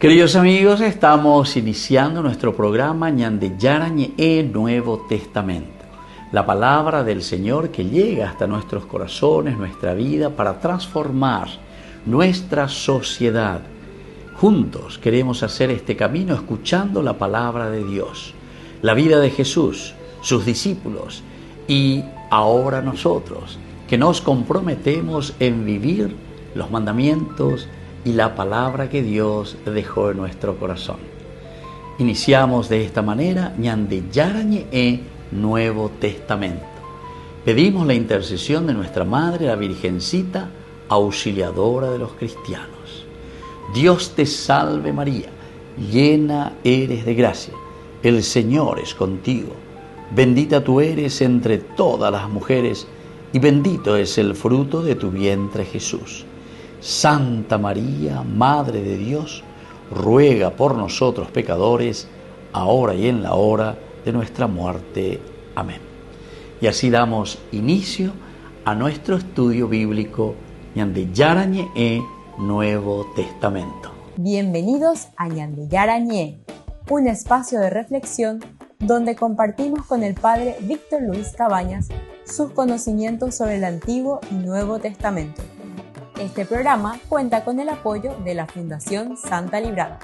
Queridos amigos, estamos iniciando nuestro programa Ñande Yarañe Nuevo Testamento. La palabra del Señor que llega hasta nuestros corazones, nuestra vida, para transformar nuestra sociedad. Juntos queremos hacer este camino escuchando la palabra de Dios, la vida de Jesús, sus discípulos y ahora nosotros, que nos comprometemos en vivir los mandamientos y la palabra que Dios dejó en nuestro corazón. Iniciamos de esta manera Ñande Yarañe Nuevo Testamento. Pedimos la intercesión de nuestra Madre, la Virgencita, auxiliadora de los cristianos. Dios te salve María, llena eres de gracia, el Señor es contigo. Bendita tú eres entre todas las mujeres, y bendito es el fruto de tu vientre Jesús. Santa María, Madre de Dios, ruega por nosotros pecadores, ahora y en la hora de nuestra muerte. Amén. Y así damos inicio a nuestro estudio bíblico Ñande Yarañe Nuevo Testamento. Bienvenidos a Ñande Yarañe, un espacio de reflexión donde compartimos con el Padre Víctor Luis Cabañas sus conocimientos sobre el Antiguo y Nuevo Testamento. Este programa cuenta con el apoyo de la Fundación Santa Librada.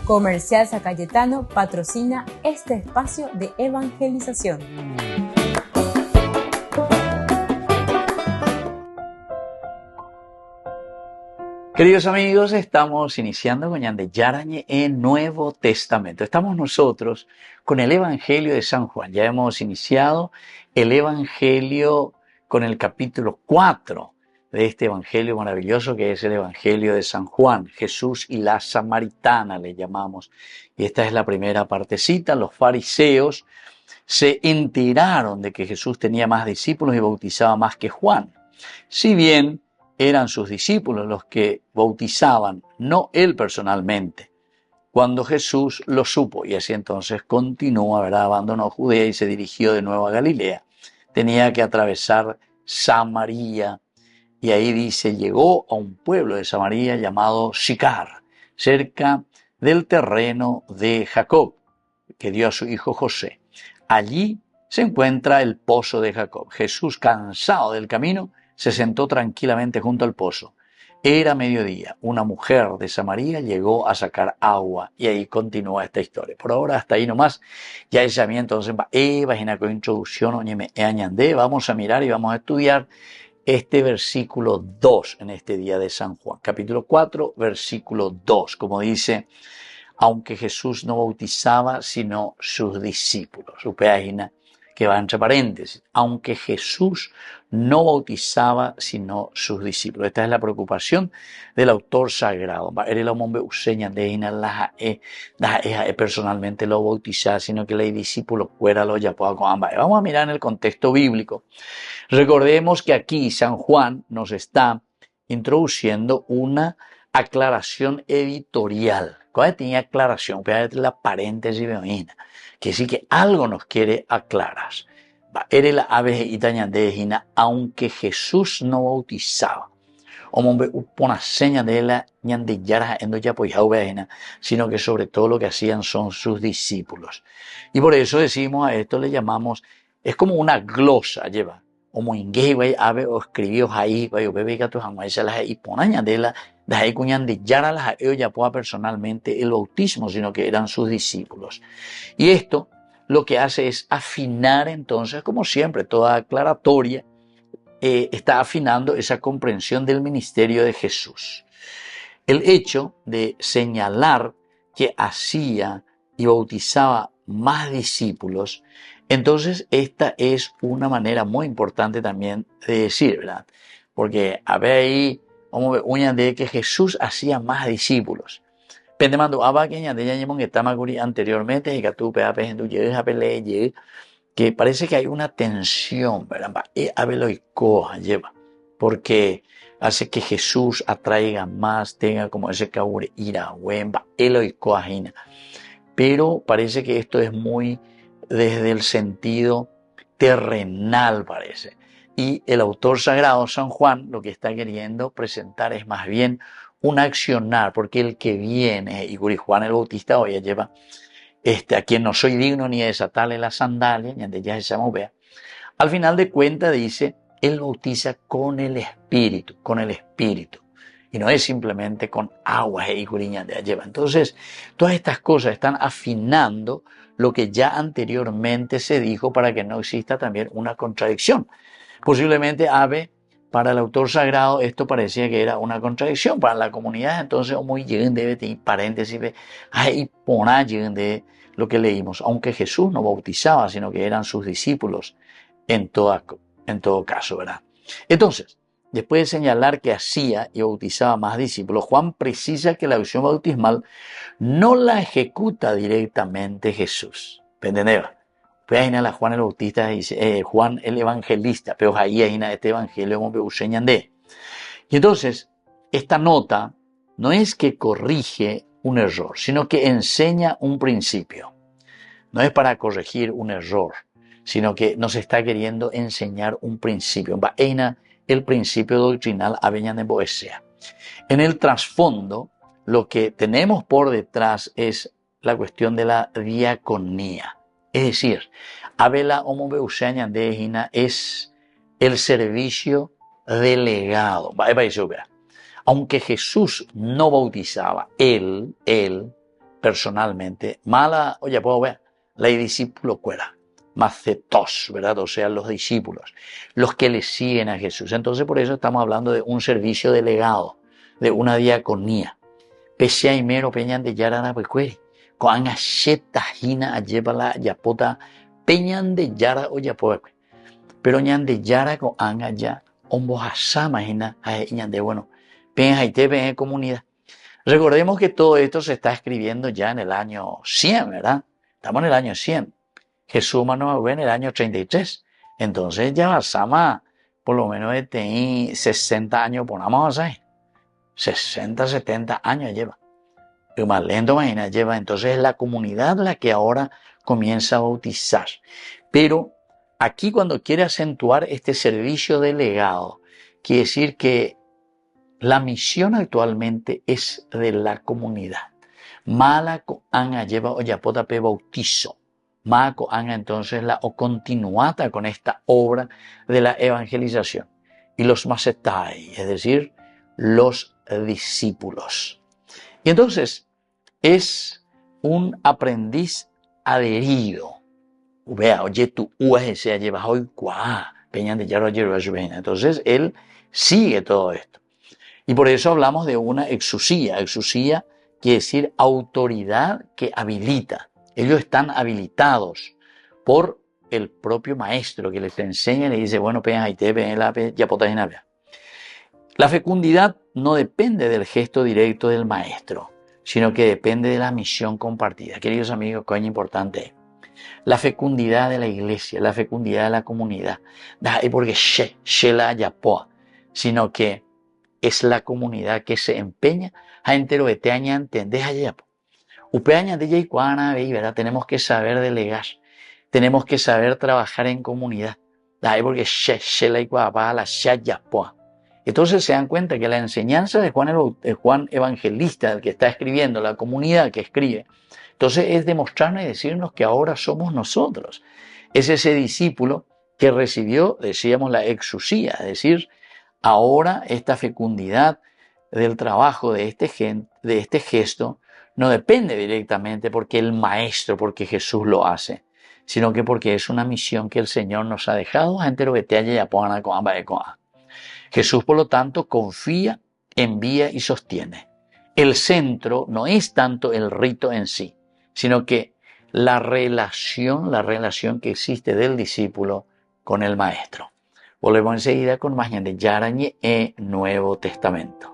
Comercial San Cayetano patrocina este espacio de evangelización. Queridos amigos, estamos iniciando con Ñande Yarañe Nuevo Testamento. Estamos nosotros con el Evangelio de San Juan. Ya hemos iniciado el Evangelio con el capítulo 4 de este Evangelio maravilloso que es el Evangelio de San Juan. Jesús y la Samaritana le llamamos. Y esta es la primera partecita. Los fariseos se enteraron de que Jesús tenía más discípulos y bautizaba más que Juan. Si bien eran sus discípulos los que bautizaban, no él personalmente, cuando Jesús lo supo. Y así entonces continuó, ¿verdad? Abandonó Judea y se dirigió de nuevo a Galilea. Tenía que atravesar Samaria, y ahí dice, llegó a un pueblo de Samaria llamado Sicar, cerca del terreno de Jacob, que dio a su hijo José. Allí se encuentra el pozo de Jacob. Jesús, cansado del camino, se sentó tranquilamente junto al pozo. Era mediodía. Una mujer de Samaria llegó a sacar agua y ahí continúa esta historia. Por ahora hasta ahí nomás. Ya es a mí entonces página con introducción oñeme añandé. Vamos a mirar y vamos a estudiar este versículo 2 en este día de San Juan. Capítulo 4, versículo 2. Como dice, aunque Jesús no bautizaba sino sus discípulos. Su página que va entre paréntesis, aunque Jesús no bautizaba sino sus discípulos. Esta es la preocupación del autor sagrado. Personalmente lo bautizaba, sino que los discípulos fuera lo ya pueda con ambas. Vamos a mirar en el contexto bíblico. Recordemos que aquí San Juan nos está introduciendo una aclaración editorial. ¿Cuál tenía aclaración? La paréntesis femenina. Que sí que algo nos quiere aclarar. Aunque Jesús no bautizaba, sino que sobre todo lo que hacían son sus discípulos. Y por eso decimos a esto, le llamamos, es como una glosa, lleva. O escribió ahí, y personalmente el bautismo, sino que eran sus discípulos. Y esto lo que hace es afinar entonces, como siempre, toda aclaratoria, está afinando esa comprensión del ministerio de Jesús. El hecho de señalar que hacía y bautizaba más discípulos, entonces esta es una manera muy importante también de decir, ¿verdad? Porque a ver ahí, vamos a ver, una de que Jesús hacía más discípulos. Pendemando abaqueña de ya que estaba anteriormente y que tú que parece que hay una tensión, ¿verdad? Lleva, porque hace que Jesús atraiga más, tenga como ese caure ira, wemba, eloicoajina. Pero parece que esto es muy desde el sentido terrenal, parece. Y el autor sagrado, San Juan, lo que está queriendo presentar es más bien un accionar, porque el que viene, y Juan el Bautista hoy lleva, a quien no soy digno ni de desatarle las sandalias, ni de ya se llama vea. Al final de cuentas dice, él bautiza con el Espíritu, y no es simplemente con agua y curiña de lleva. Entonces, todas estas cosas están afinando lo que ya anteriormente se dijo para que no exista también una contradicción. Posiblemente para el autor sagrado esto parecía que era una contradicción. Para la comunidad entonces muy debe tener paréntesis, hay poner de lo que leímos, aunque Jesús no bautizaba, sino que eran sus discípulos en todo caso, ¿verdad? Entonces, después de señalar que hacía y bautizaba más discípulos, Juan precisa que la acción bautismal no la ejecuta directamente Jesús. ¿Entendés? Pues ahí la Juan el Bautista dice, Juan el Evangelista, pero ahí este evangelio como de. Y entonces, esta nota no es que corrige un error, sino que enseña un principio. No es para corregir un error, sino que nos está queriendo enseñar un principio. El principio doctrinal aveñan de Boesea. En el trasfondo, lo que tenemos por detrás es la cuestión de la diaconía. Es decir, Abela homobeuseña de Egina es el servicio delegado. Aunque Jesús no bautizaba, él personalmente, mala, oye, puedo ver, la discípulo cuera, macetos, ¿verdad? O sea, los discípulos, los que le siguen a Jesús. Entonces, por eso estamos hablando de un servicio delegado, de una diaconía. Pese a imero peñan de yarana pecueri. Con asheta hina lleva yapota peñan de yara o yapoque. Pero ñan de yara con anga ya ombo hasama hina ñan de bueno. Pen haite pen comunidad. Recordemos que todo esto se está escribiendo ya en el año 100, ¿verdad? Estamos en el año 100. Jesús mano en el año 33. Entonces ya basama por lo menos de 60 años, ponamos así. 60, 70 años lleva. Y más lento, imagina, lleva. Entonces es la comunidad la que ahora comienza a bautizar. Pero aquí cuando quiere acentuar este servicio delegado, quiere decir que la misión actualmente es de la comunidad. Mala anga lleva oyapota pe bautizo. Maco anga entonces o continuata con esta obra de la evangelización. Y los macetai, es decir, los discípulos. Y entonces es un aprendiz adherido. Vea, oye, tu se lleva hoy peñan de yarro. Entonces él sigue todo esto. Y por eso hablamos de una exusía. Exusía quiere decir autoridad que habilita. Ellos están habilitados por el propio maestro que les enseña y le dice, bueno, peñan ahí te ven la yapota en avia. La fecundidad no depende del gesto directo del maestro, sino que depende de la misión compartida. Queridos amigos, qué importante. La fecundidad de la iglesia, la fecundidad de la comunidad, no es porque la yapoa, sino que es la comunidad que se empeña a entero de teaña entender a yapo. Upeaña de yaicuana, ¿verdad? Tenemos que saber delegar, tenemos que saber trabajar en comunidad. No es porque la iguapa la yapoa. Entonces se dan cuenta que la enseñanza de Juan Evangelista, el que está escribiendo, la comunidad que escribe, entonces es demostrarnos y decirnos que ahora somos nosotros. Es ese discípulo que recibió, decíamos, la exusía, es decir, ahora esta fecundidad del trabajo de este gesto no depende directamente porque el maestro, porque Jesús lo hace, sino que porque es una misión que el Señor nos ha dejado. Jesús, por lo tanto, confía, envía y sostiene. El centro no es tanto el rito en sí, sino que la relación que existe del discípulo con el maestro. Volvemos enseguida con más de Yarañe e Nuevo Testamento.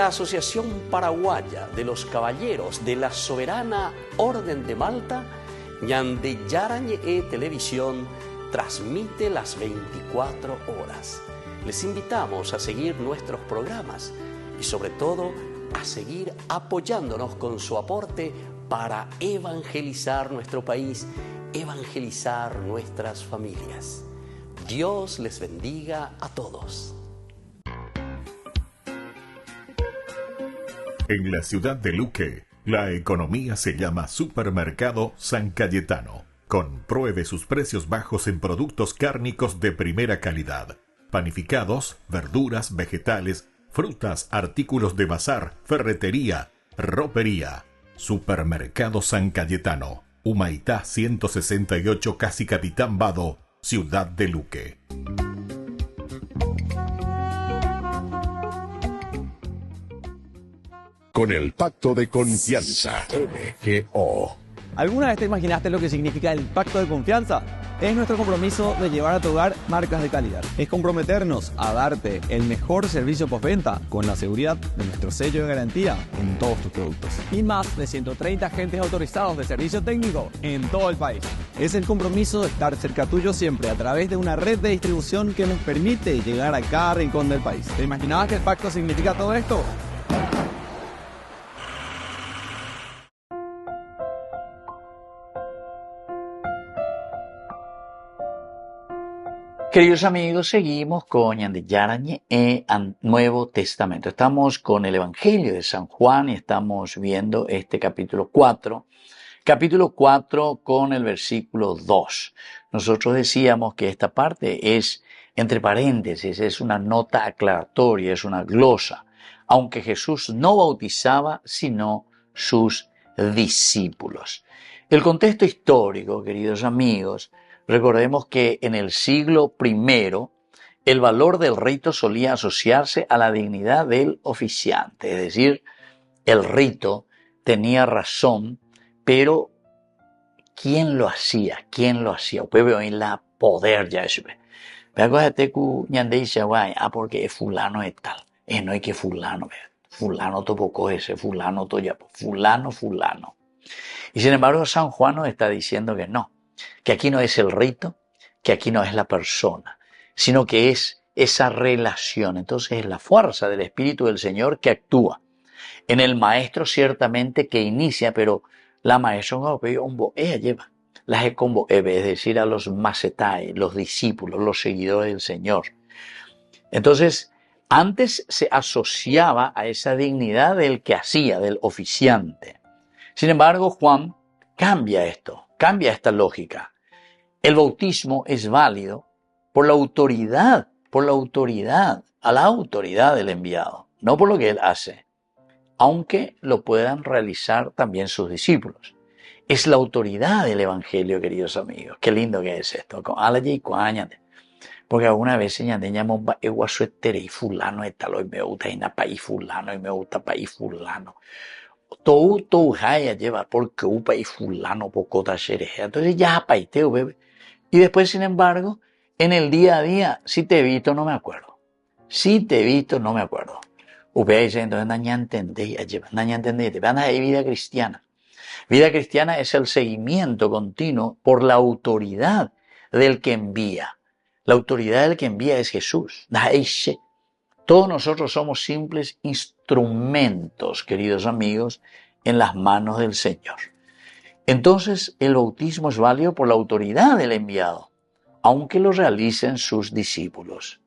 la Asociación Paraguaya de los Caballeros de la Soberana Orden de Malta, Ñande Yarañe Televisión transmite las 24 horas. Les invitamos a seguir nuestros programas y sobre todo a seguir apoyándonos con su aporte para evangelizar nuestro país, evangelizar nuestras familias. Dios les bendiga a todos. En la ciudad de Luque, la economía se llama Supermercado San Cayetano. Compruebe sus precios bajos en productos cárnicos de primera calidad. Panificados, verduras, vegetales, frutas, artículos de bazar, ferretería, ropería. Supermercado San Cayetano, Humaitá 168, Casi Capitán Vado, ciudad de Luque. Con el Pacto de Confianza, MGO. ¿Alguna vez te imaginaste lo que significa el Pacto de Confianza? Es nuestro compromiso de llevar a tu hogar marcas de calidad. Es comprometernos a darte el mejor servicio postventa con la seguridad de nuestro sello de garantía en todos tus productos. Y más de 130 agentes autorizados de servicio técnico en todo el país. Es el compromiso de estar cerca tuyo siempre a través de una red de distribución que nos permite llegar a cada rincón del país. ¿Te imaginabas que el pacto significa todo esto? Queridos amigos, seguimos con Ñande Yarañe Nuevo Testamento. Estamos con el Evangelio de San Juan y estamos viendo este capítulo 4. Capítulo 4 con el versículo 2. Nosotros decíamos que esta parte es, entre paréntesis, es una nota aclaratoria, es una glosa. Aunque Jesús no bautizaba, sino sus discípulos. El contexto histórico, queridos amigos, recordemos que en el siglo I el valor del rito solía asociarse a la dignidad del oficiante, es decir, el rito tenía razón, pero ¿quién lo hacía? ¿Quién lo hacía? Puede en la poder ya eso. Acuérdate que Ñande dice, porque es fulano es tal. No hay que fulano, fulano topoco ese, fulano toya, fulano. Y sin embargo San Juan nos está diciendo que no. Que aquí no es el rito, que aquí no es la persona, sino que es esa relación. Entonces es la fuerza del Espíritu del Señor que actúa. En el maestro ciertamente que inicia, pero la maestra ella lleva. Las es decir, a los macetai, los discípulos, los seguidores del Señor. Entonces, antes se asociaba a esa dignidad del que hacía, del oficiante. Sin embargo, Juan cambia esto. Cambia esta lógica. El bautismo es válido por la autoridad, a la autoridad del enviado, no por lo que él hace, aunque lo puedan realizar también sus discípulos. Es la autoridad del Evangelio, queridos amigos. Qué lindo que es esto. Porque alguna vez ñamamos y fulano y tal, y me gusta y país fulano, y me gusta país fulano. Todo haya lleva porque upa y fulano pocota xereje. Entonces ya paiteo, bebé. Y después, sin embargo, en el día a día, si te he visto, no me acuerdo. Si te he visto, no me acuerdo. Upea dice, entonces, naña entendé, ya lleva, naña entendé. Te van a ir vida cristiana. Vida cristiana es el seguimiento continuo por la autoridad del que envía. La autoridad del que envía es Jesús. Todos nosotros somos simples instrumentos, queridos amigos, en las manos del Señor. Entonces, el bautismo es válido por la autoridad del enviado, aunque lo realicen sus discípulos.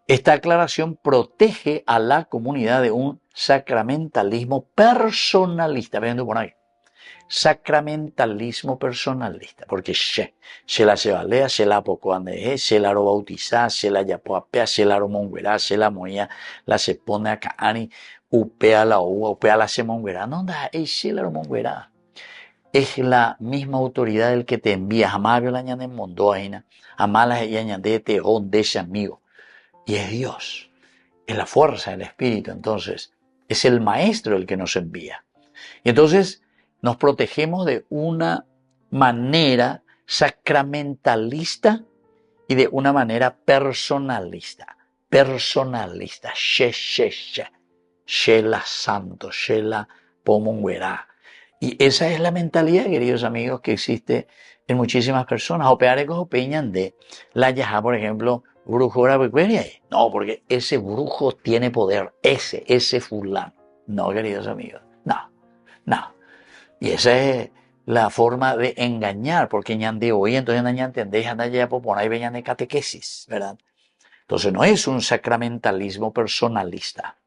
Esta aclaración protege a la comunidad de un sacramentalismo personalista. Viendo por ahí. Sacramentalismo personalista, porque se la llevalea, se la poco ande, se la ro bautiza, se la yapoapea, se la ro monguera, se la moía, la se pone acá, ani, upea la uva, upea la se monguera, no da, se la ro monguera. Es la misma autoridad del que te envía, jamás la ñande en mondoaina, jamás la ñande te de ese amigo. Y es Dios, es la fuerza del Espíritu, entonces, es el Maestro el que nos envía. Y entonces, nos protegemos de una manera sacramentalista y de una manera personalista. Shela santo, Shela pomonguerá. Y esa es la mentalidad, queridos amigos, que existe en muchísimas personas. Opearecos opinan de la yaja, por ejemplo, brujo. No, porque ese brujo tiene poder, ese fulano. No, queridos amigos, no. Y esa es la forma de engañar, porque ñande hoy, entonces no entendéis, anda ya por ahí venían de catequesis, ¿verdad? Entonces no es un sacramentalismo personalista.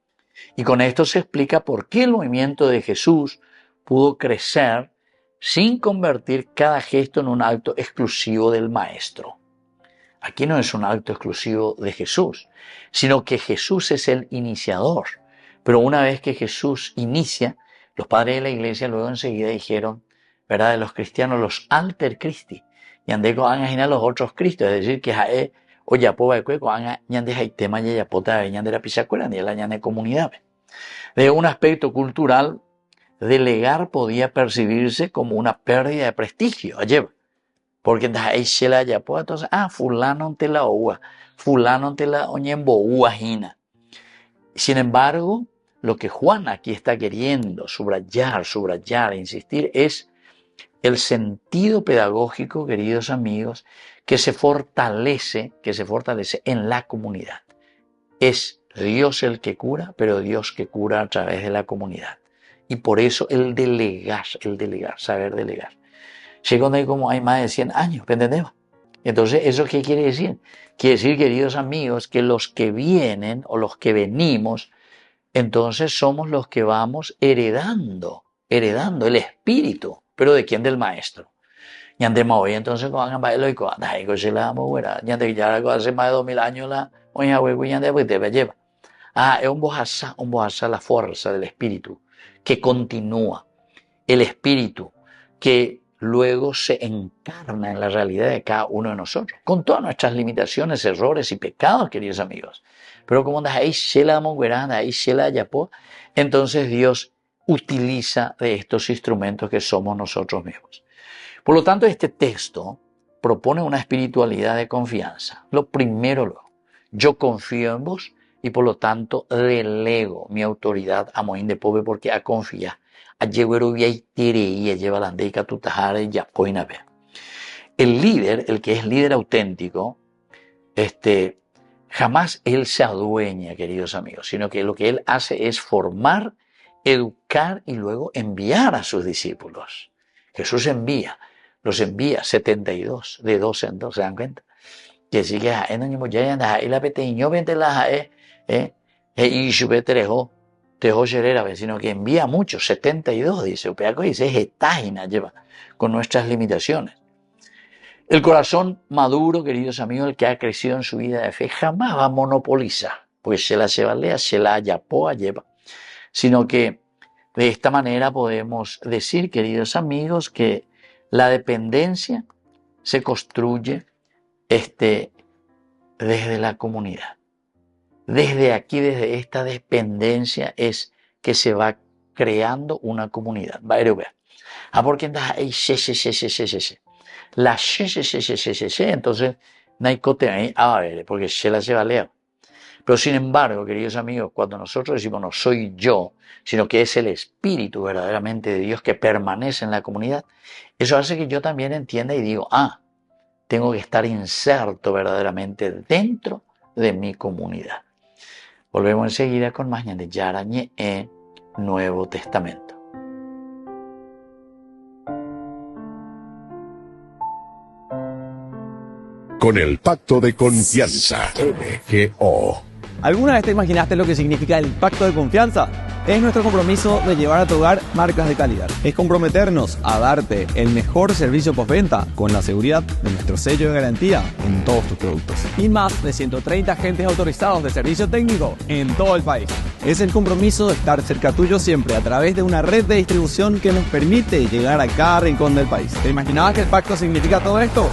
Y con esto se explica por qué el movimiento de Jesús pudo crecer sin convertir cada gesto en un acto exclusivo del maestro. Aquí no es un acto exclusivo de Jesús, sino que Jesús es el iniciador. Pero una vez que Jesús inicia, los padres de la iglesia luego enseguida dijeron, ¿verdad?, de los cristianos, los alter Christi. Y ande con a los otros Cristos, es decir, que jae o yapo va con a ñande haitema y yapota de ñande la pisacuela ni la ñande comunidad. De un aspecto cultural, delegar podía percibirse como una pérdida de prestigio, ayer. Porque ahí se la yapo, entonces, fulano te la oua, fulano te la oñembo uajina. Sin embargo, lo que Juan aquí está queriendo subrayar, insistir, es el sentido pedagógico, queridos amigos, que se fortalece en la comunidad. Es Dios el que cura, pero Dios que cura a través de la comunidad. Y por eso el delegar, saber delegar. Llega donde como hay más de 100 años, ¿entendemos? Entonces, ¿eso qué quiere decir? Quiere decir, queridos amigos, que los que vienen o los que venimos, entonces somos los que vamos heredando el espíritu. ¿Pero de quién? Del maestro. Y andemos hoy, entonces, con Angambay y con Andaico, se la damos, güera. Ya hace más de 2000 años la oña huevo y ande, pues te lleva. Es un bohasa, la fuerza del espíritu que continúa. El espíritu que luego se encarna en la realidad de cada uno de nosotros, con todas nuestras limitaciones, errores y pecados, queridos amigos. Pero como andas ahí, entonces Dios utiliza de estos instrumentos que somos nosotros mismos. Por lo tanto, este texto propone una espiritualidad de confianza. Lo primero, yo confío en vos y por lo tanto delego mi autoridad a Moín de Pobre porque a confiar. El líder, el que es líder auténtico, jamás él se adueña, queridos amigos, sino que lo que él hace es formar, educar y luego enviar a sus discípulos. Jesús los envía 72, de 2 en 2, ¿se dan cuenta? Que sí que sino que envía muchos, 72, dice. Upeaco dice, getágina lleva con nuestras limitaciones. El corazón maduro, queridos amigos, el que ha crecido en su vida de fe, jamás va a monopolizar, porque se la lleva, se la yapoa lleva, sino que de esta manera podemos decir, queridos amigos, que la dependencia se construye desde la comunidad. Desde aquí, desde esta dependencia es que se va creando una comunidad. Porque la entonces porque se la lleva lea. Pero sin embargo, queridos amigos, cuando nosotros decimos no soy yo, sino que es el Espíritu verdaderamente de Dios que permanece en la comunidad, eso hace que yo también entienda y digo, tengo que estar inserto verdaderamente dentro de mi comunidad. Volvemos enseguida con más de Yarañe en Nuevo Testamento. Con el pacto de confianza, MGO. ¿Alguna vez te imaginaste lo que significa el pacto de confianza? Es nuestro compromiso de llevar a tu hogar marcas de calidad. Es comprometernos a darte el mejor servicio postventa con la seguridad de nuestro sello de garantía en todos tus productos. Y más de 130 agentes autorizados de servicio técnico en todo el país. Es el compromiso de estar cerca tuyo siempre a través de una red de distribución que nos permite llegar a cada rincón del país. ¿Te imaginabas que el pacto significa todo esto?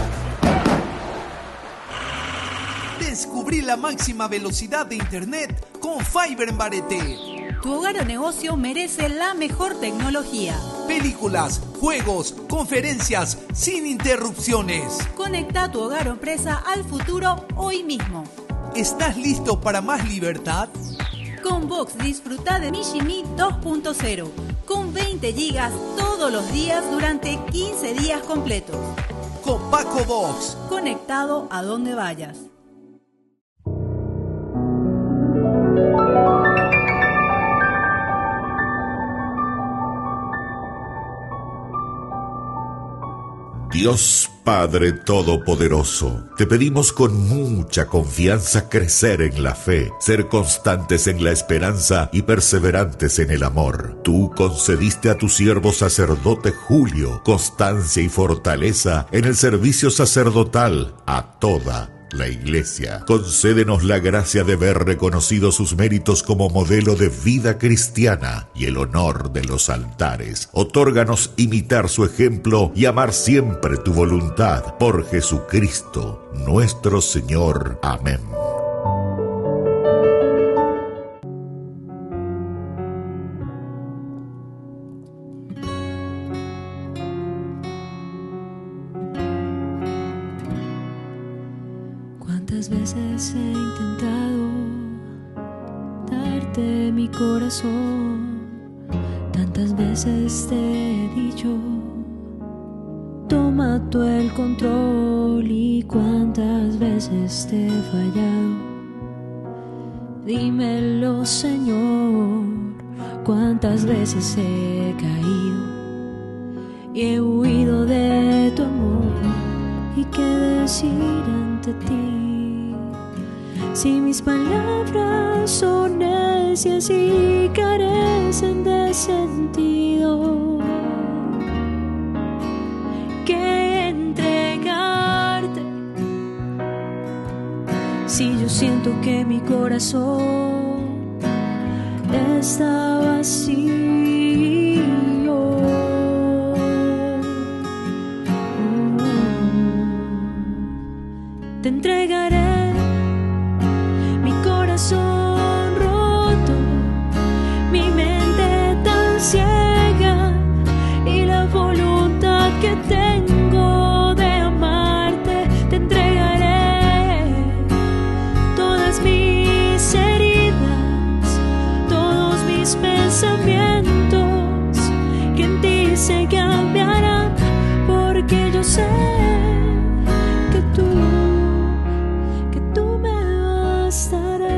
Descubrí la máxima velocidad de internet con Fiber en Barete. Tu hogar o negocio merece la mejor tecnología. Películas, juegos, conferencias, sin interrupciones. Conecta tu hogar o empresa al futuro hoy mismo. ¿Estás listo para más libertad? Con Box disfruta de Mishimi 2.0 con 20 gigas todos los días durante 15 días completos. Con Paco Box. Conectado a donde vayas. Dios Padre Todopoderoso, te pedimos con mucha confianza crecer en la fe, ser constantes en la esperanza y perseverantes en el amor. Tú concediste a tu siervo sacerdote Julio constancia y fortaleza en el servicio sacerdotal a toda la Iglesia. Concédenos la gracia de ver reconocidos sus méritos como modelo de vida cristiana y el honor de los altares. Otórganos imitar su ejemplo y amar siempre tu voluntad. Por Jesucristo, nuestro Señor. Amén. Tantas veces he intentado darte mi corazón, tantas veces te he dicho, toma tú el control, y cuántas veces te he fallado. Dímelo, Señor, cuántas veces he caído y he huido de tu amor, y qué decir ante ti. Si mis palabras son necias y carecen de sentido, ¿qué entregarte? Si yo siento que mi corazón está vacío, te entregaré roto, mi mente tan ciega y la voluntad que tengo de amarte. Te entregaré todas mis heridas, todos mis pensamientos, que en ti se cambiarán, porque yo sé que tú me bastarás.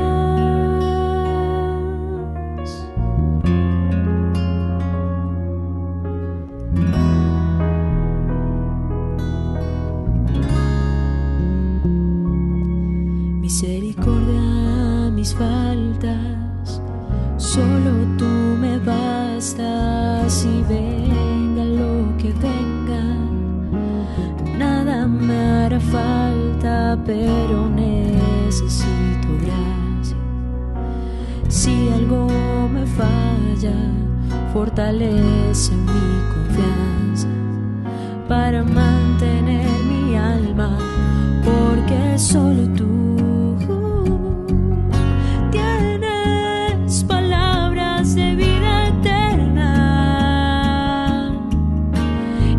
Misericordia, mis faltas, solo tú me bastas, y venga lo que venga, nada me hará falta, pero necesito gracia. Si algo me falla, fortalece mi confianza para mantener mi alma, porque solo tú tienes palabras de vida eterna,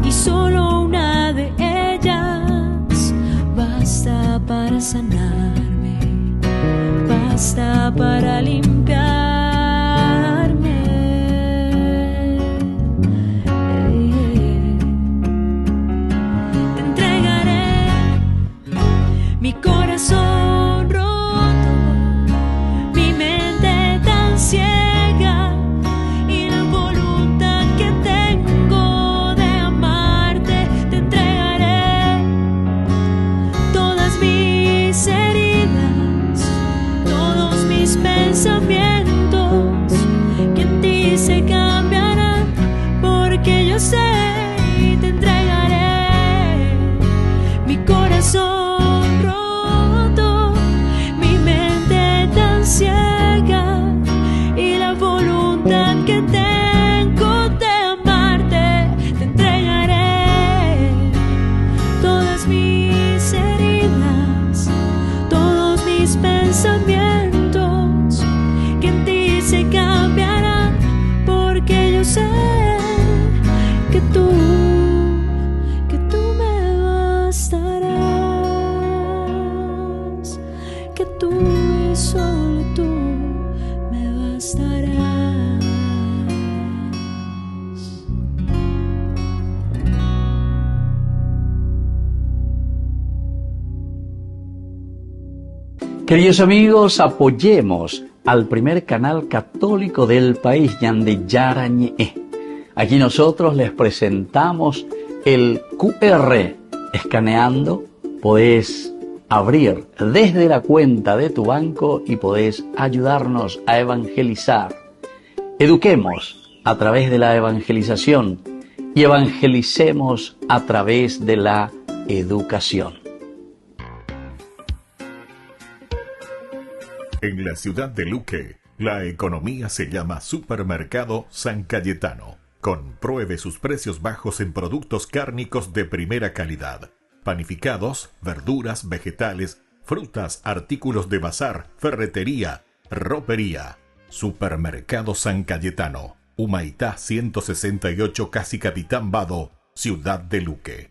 y solo una de ellas basta para sanarme, basta para limpiarme. Te entregaré mi corazón roto, mi mente tan ciega y la voluntad que tengo de amarte. Te entregaré todas mis heridas, todos mis pensamientos, Queridos amigos, apoyemos al primer canal católico del país, Ñande Yarañe. Aquí nosotros les presentamos el QR. Escaneando, podés abrir desde la cuenta de tu banco y podés ayudarnos a evangelizar. Eduquemos a través de la evangelización y evangelicemos a través de la educación. En la ciudad de Luque, la economía se llama Supermercado San Cayetano. Compruebe sus precios bajos en productos cárnicos de primera calidad. Panificados, verduras, vegetales, frutas, artículos de bazar, ferretería, ropería. Supermercado San Cayetano, Humaitá 168, Casi Capitán Vado, ciudad de Luque.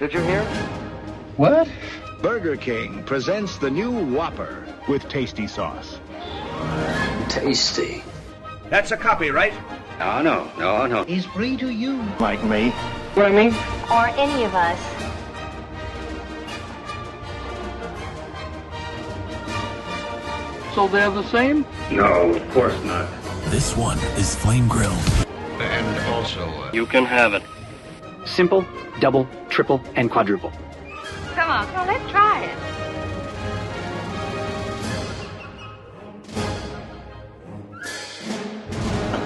Did you hear? What? Burger King presents the new Whopper with tasty sauce. Tasty. That's a copy, right? No. He's free to use. Like me. What I mean? Or any of us. So they're the same? No, of course not. This one is flame grilled. And also, You can have it. Simple, double, triple, and quadruple. Come on, let's try it.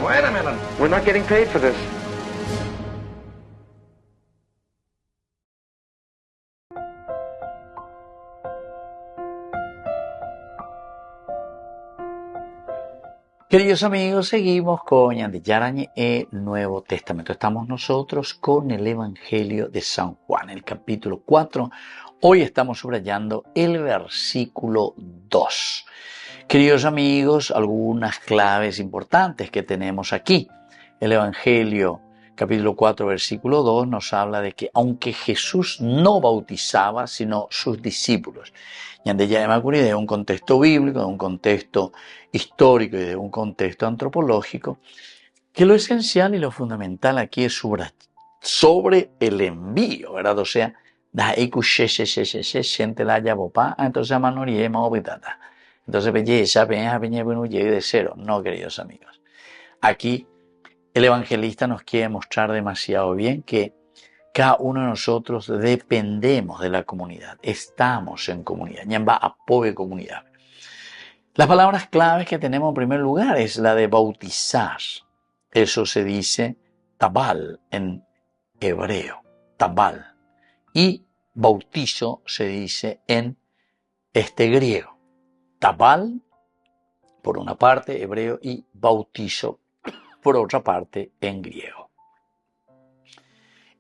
Wait a minute. We're not getting paid for this. Queridos amigos, seguimos con Ñande Yarañe, el Nuevo Testamento. Estamos nosotros con el Evangelio de San Juan, el capítulo 4. Hoy estamos subrayando el versículo 2. Queridos amigos, algunas claves importantes que tenemos aquí. El Evangelio, capítulo 4, versículo 2, nos habla de que aunque Jesús no bautizaba, sino sus discípulos. Ñande Yarañe de un contexto bíblico, de un contexto histórico y de un contexto antropológico, que lo esencial y lo fundamental aquí es sobre el envío, ¿verdad? O sea, entonces de cero. No, queridos amigos. Aquí el evangelista nos quiere mostrar demasiado bien que cada uno de nosotros dependemos de la comunidad, estamos en comunidad, ñamba apoyo comunidad. Las palabras claves que tenemos en primer lugar es la de bautizar. Eso se dice tabal en hebreo, tabal. Y bautizo se dice en griego. Tabal, por una parte, hebreo, y bautizo, por otra parte, en griego.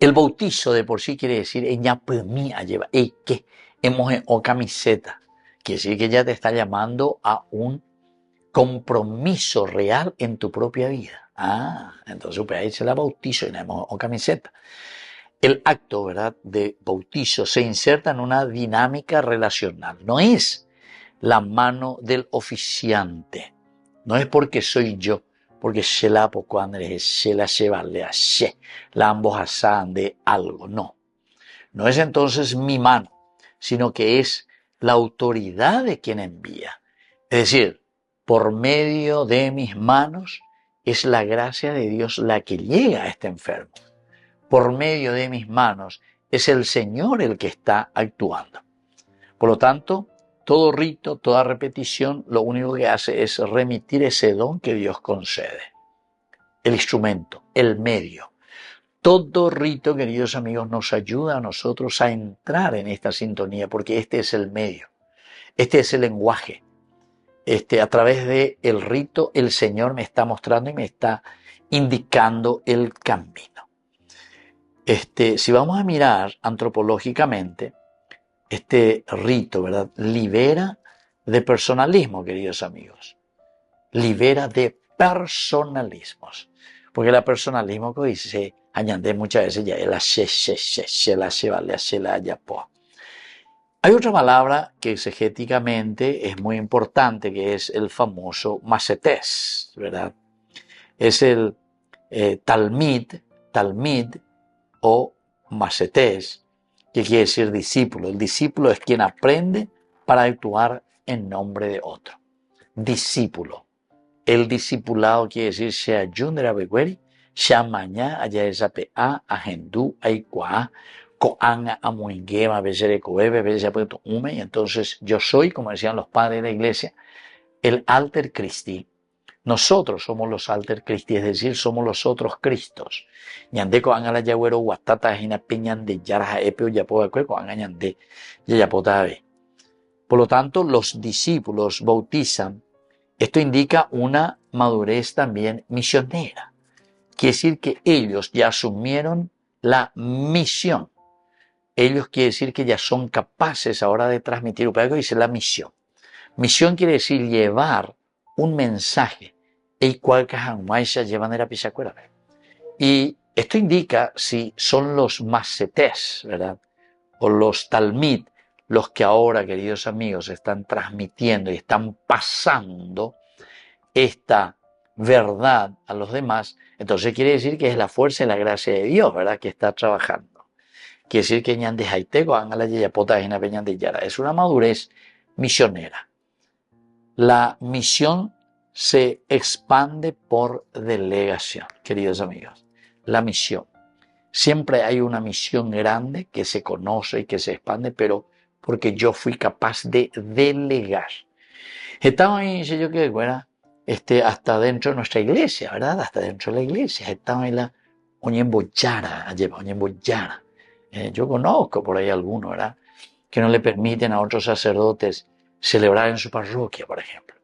El bautizo de por sí quiere decir lleva, que hemos o camiseta. Quiere decir que ella te está llamando a un compromiso real en tu propia vida. Entonces pues ahí se la bautizo y no o camiseta. El acto, ¿verdad?, de bautizo se inserta en una dinámica relacional. No es la mano del oficiante. No es porque soy yo, porque se la llevarle a la ambos asan de algo. No. No es entonces mi mano, sino que es la autoridad de quien envía. Es decir, por medio de mis manos es la gracia de Dios la que llega a este enfermo. Por medio de mis manos es el Señor el que está actuando. Por lo tanto, todo rito, toda repetición, lo único que hace es remitir ese don que Dios concede. El instrumento, el medio. Todo rito, queridos amigos, nos ayuda a nosotros a entrar en esta sintonía, porque este es el medio, este es el lenguaje. A través del rito, el Señor me está mostrando y me está indicando el camino. Si vamos a mirar antropológicamente, este rito, ¿verdad?, libera de personalismo, queridos amigos. Libera de personalismos. Porque el personalismo que dice, añade muchas veces ya el Hay otra palabra que exegéticamente es muy importante, que es el famoso macetés, ¿verdad? Es el talmid o masetés, que quiere decir discípulo. El discípulo es quien aprende para actuar en nombre de otro. Discípulo. El discipulado quiere decir se ayundera begueri, se amaña allá esa pa, agendú, aikua, coanga, amuinguema, besere coebe, besere puesto ume. Y entonces yo soy, como decían los padres de la iglesia, el alter Christi. Nosotros somos los alter Christi, es decir, somos los otros Cristos. Ñandeco anga la yagüero guatata jina peñan de yarja epeo yapo cueco anga ñande yayapotabe. Por lo tanto, los discípulos bautizan. Esto indica una madurez también misionera. Quiere decir que ellos ya asumieron la misión. Ellos quiere decir que ya son capaces ahora de transmitir. Upego dice la misión. Misión quiere decir llevar un mensaje, el cual se llevan de la pisacuera. Y esto indica si son los masetés, ¿verdad? O los talmid, los que ahora, queridos amigos, están transmitiendo y están pasando esta verdad a los demás. Entonces quiere decir que es la fuerza y la gracia de Dios, ¿verdad? Que está trabajando. Quiere decir que ñande jaiteco, la yayapota jina peñan de yara. Es una madurez misionera. La misión se expande por delegación, queridos amigos. La misión. Siempre hay una misión grande que se conoce y que se expande, pero porque yo fui capaz de delegar. Estamos ahí, yo que fuera, hasta dentro de nuestra iglesia, ¿verdad? Hasta dentro de la iglesia. Estamos en la Oñemboyara, Oñemboyara. Yo conozco por ahí algunos, ¿verdad? Que no le permiten a otros sacerdotes celebrar en su parroquia, por ejemplo.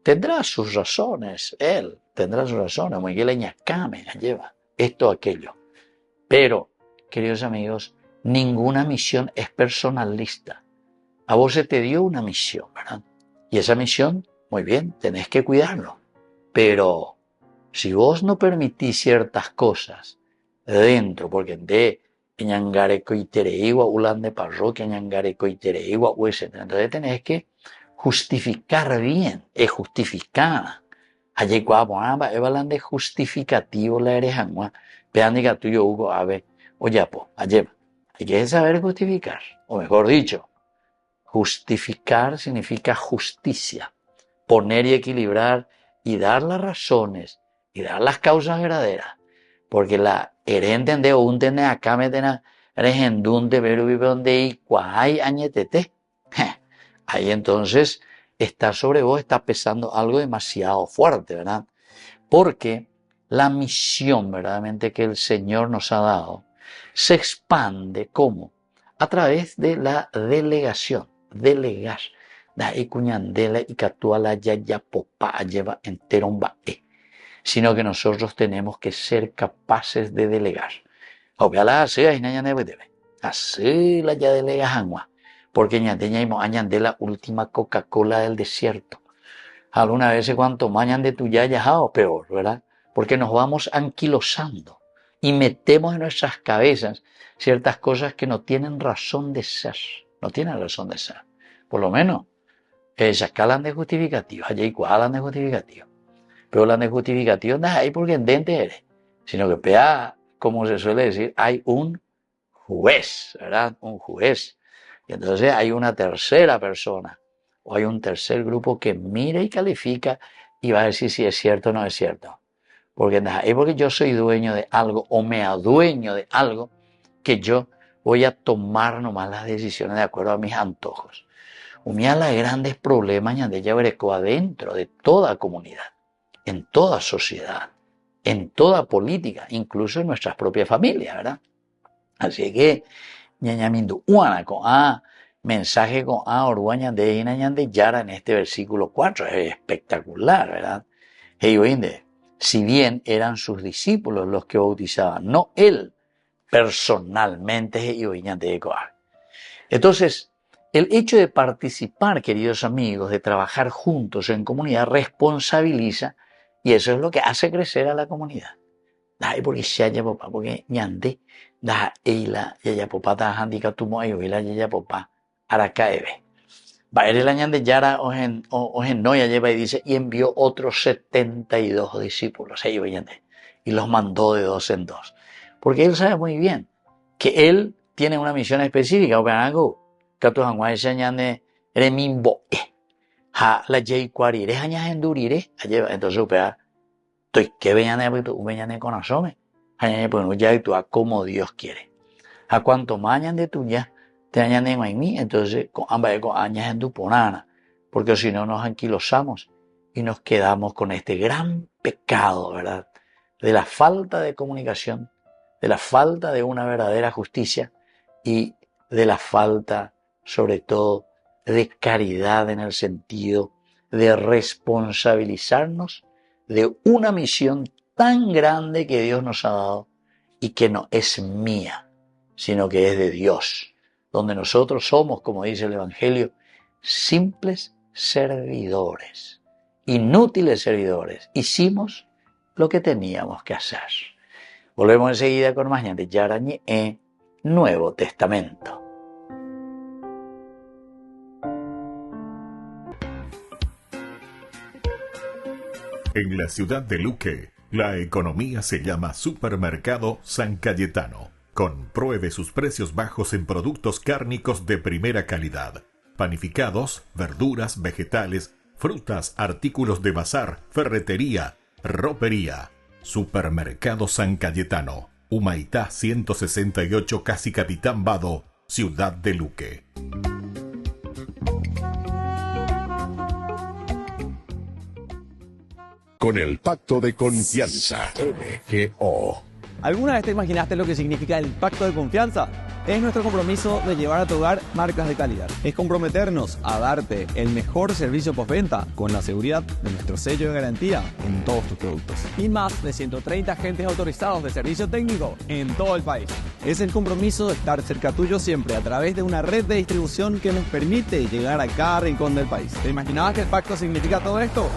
Tendrá sus razones, él tendrá sus razones, muy que leña came, lleva esto, aquello. Pero, queridos amigos, ninguna misión es personalista. A vos se te dio una misión, ¿verdad? Y esa misión, muy bien, tenés que cuidarlo. Pero, si vos no permitís ciertas cosas dentro, porque de ñangareco y tereigua, ulan de parroquia, ñangareco y tereigua, entonces tenés que justificar bien, es justificada. Allí cuando evalan de justificativo la erejangua, vean que tuyo Hugo ave, oye, pues, allí hay que saber justificar, o mejor dicho, justificar significa justicia, poner y equilibrar y dar las razones y dar las causas verdaderas, porque la herente de un tene acá me tena regendun de veru vive donde y cuay añetete. Ahí entonces está sobre vos, está pesando algo demasiado fuerte, ¿verdad? Porque la misión verdaderamente que el Señor nos ha dado se expande, ¿cómo? A través de la delegación, delegar. Da icuñandela y catuala ya popa lleva entero un bae. Sino que nosotros tenemos que ser capaces de delegar. Obviamente, así la ya delega agua. Porque añade la última Coca-Cola del desierto. Algunas veces cuanto mañan de tu ya o peor, ¿verdad? Porque nos vamos anquilosando y metemos en nuestras cabezas ciertas cosas que no tienen razón de ser. No tienen razón de ser. Por lo menos, sacalan de justificativo, allá y cualan de justificativo. Pero la de justificativo no es ahí porque entente eres, sino que pea, como se suele decir, hay un juez, ¿verdad? Un juez. Y entonces hay una tercera persona o hay un tercer grupo que mira y califica y va a decir si es cierto o no es cierto. Porque es porque yo soy dueño de algo o me adueño de algo que yo voy a tomar nomás las decisiones de acuerdo a mis antojos. Umía los grandes problemas de Yabereco adentro de toda comunidad, en toda sociedad, en toda política, incluso en nuestras propias familias, ¿verdad? Así que ñañamindu uana con mensaje con orguaña de inañan yara en este versículo 4 es espectacular, ¿verdad? Si bien eran sus discípulos los que bautizaban, no él personalmente. Entonces, el hecho de participar, queridos amigos, de trabajar juntos en comunidad responsabiliza y eso es lo que hace crecer a la comunidad. Porque si haya papá, porque ñande da eila yaya popá da handika tumo ayo ila yaya popá aracaebe. Va a ir el año de Yara ojen no ya lleva y dice y envió otros 72 discípulos. y los mandó de dos en dos. Porque él sabe muy bien que él tiene una misión específica. Entonces, que veñane con asome, pues ya actúa como Dios quiere. A cuanto mañan de tuya, te añaden en mí, entonces con añas en tu ponana, porque si no nos anquilosamos y nos quedamos con este gran pecado, ¿verdad? De la falta de comunicación, de la falta de una verdadera justicia y de la falta, sobre todo, de caridad en el sentido de responsabilizarnos de una misión tan grande que Dios nos ha dado y que no es mía, sino que es de Dios, donde nosotros somos, como dice el Evangelio, simples servidores, inútiles servidores. Hicimos lo que teníamos que hacer. Volvemos enseguida con más Ñande Yarañe en Nuevo Testamento. En la ciudad de Luque, la economía se llama Supermercado San Cayetano. Compruebe sus precios bajos en productos cárnicos de primera calidad. Panificados, verduras, vegetales, frutas, artículos de bazar, ferretería, ropería. Supermercado San Cayetano. Humaitá 168, Casi Capitán Vado, ciudad de Luque. Con el Pacto de Confianza, MGO. ¿Alguna vez te imaginaste lo que significa el Pacto de Confianza? Es nuestro compromiso de llevar a tu hogar marcas de calidad. Es comprometernos a darte el mejor servicio postventa con la seguridad de nuestro sello de garantía en todos tus productos. Y más de 130 agentes autorizados de servicio técnico en todo el país. Es el compromiso de estar cerca tuyo siempre a través de una red de distribución que nos permite llegar a cada rincón del país. ¿Te imaginabas que el pacto significa todo esto?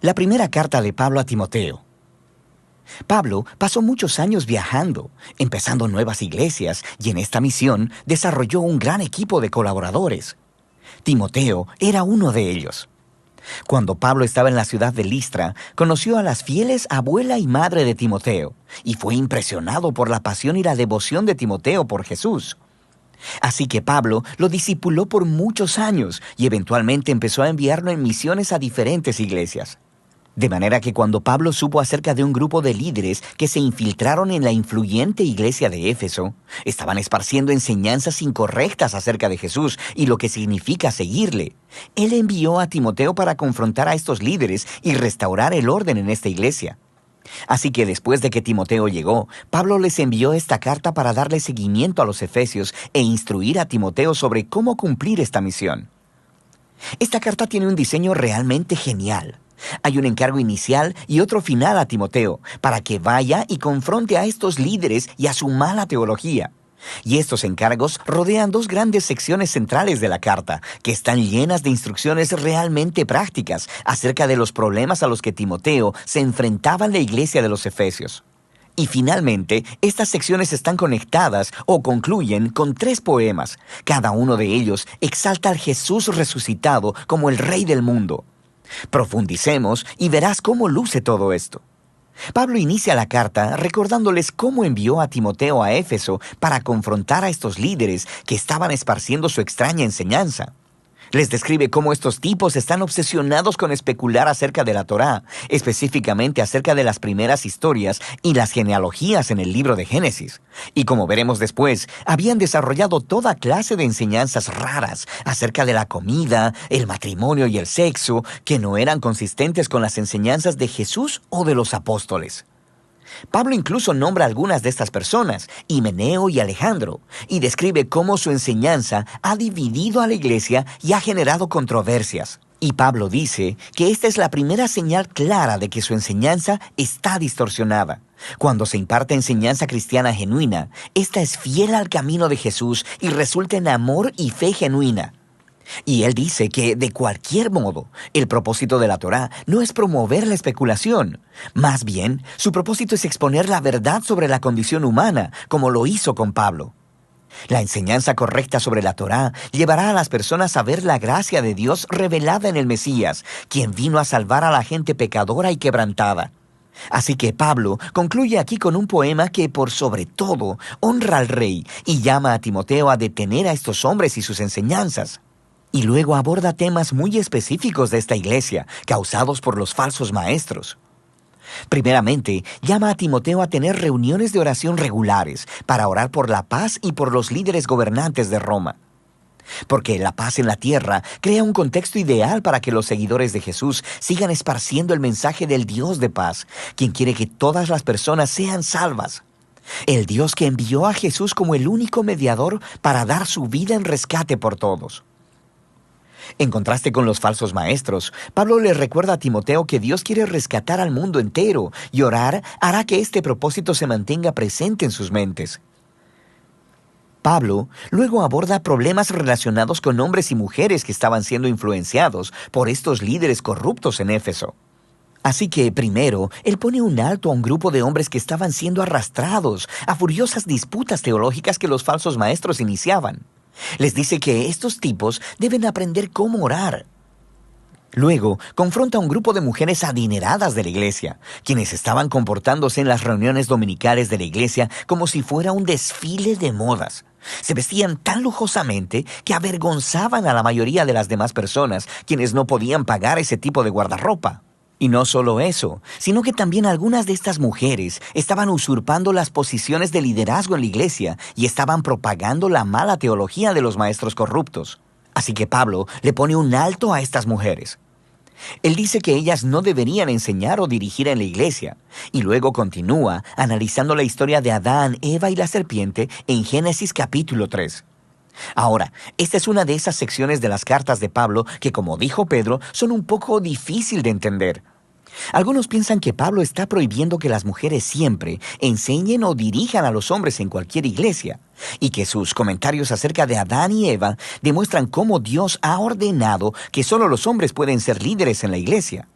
La primera carta de Pablo a Timoteo. Pablo pasó muchos años viajando, empezando nuevas iglesias, y en esta misión desarrolló un gran equipo de colaboradores. Timoteo era uno de ellos. Cuando Pablo estaba en la ciudad de Listra, conoció a las fieles abuela y madre de Timoteo, y fue impresionado por la pasión y la devoción de Timoteo por Jesús. Así que Pablo lo discipuló por muchos años y eventualmente empezó a enviarlo en misiones a diferentes iglesias. De manera que cuando Pablo supo acerca de un grupo de líderes que se infiltraron en la influyente iglesia de Éfeso, estaban esparciendo enseñanzas incorrectas acerca de Jesús y lo que significa seguirle, él envió a Timoteo para confrontar a estos líderes y restaurar el orden en esta iglesia. Así que después de que Timoteo llegó, Pablo les envió esta carta para darle seguimiento a los efesios e instruir a Timoteo sobre cómo cumplir esta misión. Esta carta tiene un diseño realmente genial. Hay un encargo inicial y otro final a Timoteo para que vaya y confronte a estos líderes y a su mala teología. Y estos encargos rodean dos grandes secciones centrales de la carta, que están llenas de instrucciones realmente prácticas acerca de los problemas a los que Timoteo se enfrentaba en la iglesia de los Efesios. Y finalmente, estas secciones están conectadas o concluyen con 3 poemas. Cada uno de ellos exalta al Jesús resucitado como el Rey del mundo. Profundicemos y verás cómo luce todo esto. Pablo inicia la carta recordándoles cómo envió a Timoteo a Éfeso para confrontar a estos líderes que estaban esparciendo su extraña enseñanza. Les describe cómo estos tipos están obsesionados con especular acerca de la Torá, específicamente acerca de las primeras historias y las genealogías en el libro de Génesis. Y como veremos después, habían desarrollado toda clase de enseñanzas raras acerca de la comida, el matrimonio y el sexo, que no eran consistentes con las enseñanzas de Jesús o de los apóstoles. Pablo incluso nombra a algunas de estas personas, Himeneo y Alejandro, y describe cómo su enseñanza ha dividido a la iglesia y ha generado controversias. Y Pablo dice que esta es la primera señal clara de que su enseñanza está distorsionada. Cuando se imparte enseñanza cristiana genuina, esta es fiel al camino de Jesús y resulta en amor y fe genuina. Y él dice que, de cualquier modo, el propósito de la Torá no es promover la especulación. Más bien, su propósito es exponer la verdad sobre la condición humana, como lo hizo con Pablo. La enseñanza correcta sobre la Torá llevará a las personas a ver la gracia de Dios revelada en el Mesías, quien vino a salvar a la gente pecadora y quebrantada. Así que Pablo concluye aquí con un poema que, por sobre todo, honra al rey y llama a Timoteo a detener a estos hombres y sus enseñanzas. Y luego aborda temas muy específicos de esta iglesia, causados por los falsos maestros. Primeramente, llama a Timoteo a tener reuniones de oración regulares para orar por la paz y por los líderes gobernantes de Roma. Porque la paz en la tierra crea un contexto ideal para que los seguidores de Jesús sigan esparciendo el mensaje del Dios de paz, quien quiere que todas las personas sean salvas. El Dios que envió a Jesús como el único mediador para dar su vida en rescate por todos. En contraste con los falsos maestros, Pablo le recuerda a Timoteo que Dios quiere rescatar al mundo entero y orar hará que este propósito se mantenga presente en sus mentes. Pablo luego aborda problemas relacionados con hombres y mujeres que estaban siendo influenciados por estos líderes corruptos en Éfeso. Así que, primero, él pone un alto a un grupo de hombres que estaban siendo arrastrados a furiosas disputas teológicas que los falsos maestros iniciaban. Les dice que estos tipos deben aprender cómo orar. Luego, confronta a un grupo de mujeres adineradas de la iglesia, quienes estaban comportándose en las reuniones dominicales de la iglesia como si fuera un desfile de modas. Se vestían tan lujosamente que avergonzaban a la mayoría de las demás personas, quienes no podían pagar ese tipo de guardarropa. Y no solo eso, sino que también algunas de estas mujeres estaban usurpando las posiciones de liderazgo en la iglesia y estaban propagando la mala teología de los maestros corruptos. Así que Pablo le pone un alto a estas mujeres. Él dice que ellas no deberían enseñar o dirigir en la iglesia, y luego continúa analizando la historia de Adán, Eva y la serpiente en Génesis capítulo 3. Ahora, esta es una de esas secciones de las cartas de Pablo que, como dijo Pedro, son un poco difícil de entender. Algunos piensan que Pablo está prohibiendo que las mujeres siempre enseñen o dirijan a los hombres en cualquier iglesia, y que sus comentarios acerca de Adán y Eva demuestran cómo Dios ha ordenado que solo los hombres pueden ser líderes en la iglesia.